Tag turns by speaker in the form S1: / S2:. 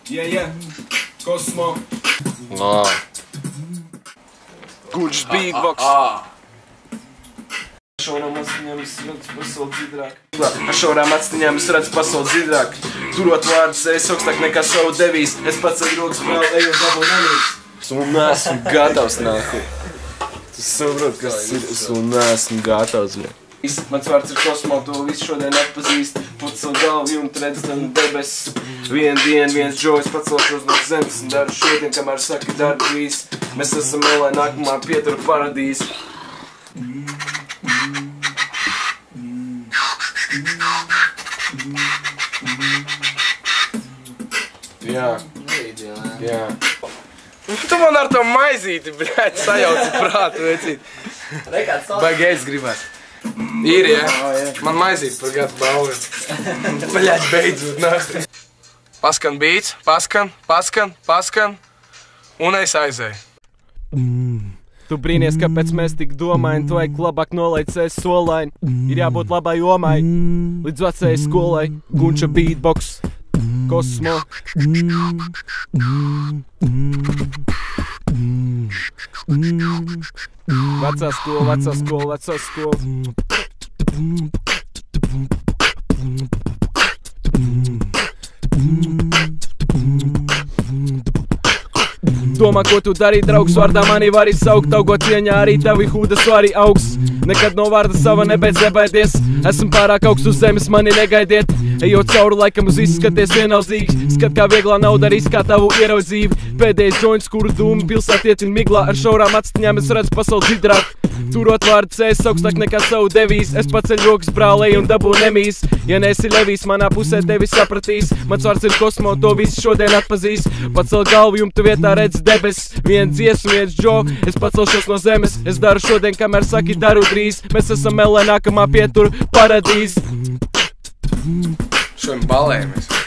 S1: Yeah. Kosmo. Kurš beatbox? Šaurām atstiņām es redzu pasauli dzīdrāk. Ar šaurām atstiņām es redzu pasauli dzīdrāk. Turot vārdus es augstāk nekā savu devīs. Es pats ar rokas brāli eju un dabu nemīgs. Es vēl neesmu gatavs nāku. Tu saprot, kas ir. Es vēl neesmu gatavs. Mans vārds ir Kosmo, to visu šodien atpazīst. Put savu galvu jumtu redz gan debesis. Vienu dienu, viens džojs pacelšos no zemes. Un daru šodien, kamēr saki daru drīz. Mēs esam vēl, lai nākamā pietura paradīze. Jā. Tu man ar to maizīti, bļaļ, sajauci prātu, vecīt. Baigi ēst gribās. Ir, ja? Man maizīti par gadu balvi. Bļaļ, beidzot, nāk. Paskan beats, paskan. Un es aizēju. Tu brīnies, kāpēc mēs tik domājam, tu vajag labāk nolaicēs solaini. Ir jābūt labai jomai, līdz vecajai skolai. Gunča beatbox, Kosmo. Vecā skola. Domā, ko tu dari, draugs, vārdā mani vari saukt, augot cieņā arī tavi hūdas vari augsts. Nekad no vārda sava nebeidz nebaidies, esmu pārāk augsts uz zemes, mani negaidiet. Ejot cauri laikam uz izskaties vienaldzīgi, skat kā vieglā nauda arī kā tavu ieraudzību. Pēdējais joints, kuru dūmi pilsēt ietin miglā, ar šaurām atstiņām es redzu pasauli dzīdrāk. Turot vārdus es augstāk nekā savu devīs, es paceļ rokas brālēju un dabū nemīs. Ja neesi Levijs, manā pusē tevi sapratīs, mans vārds ir Kosmo, to visi šodien atpazīs. Pacel galvu, jumtu vietā redz debesis, viens dzies un viens džo, es pacelšos no zemes, es daru šodien, kamēr saki daru drīz. Mēs esam vēl, lai nākamā pietura paradīze. Šodien balējamies.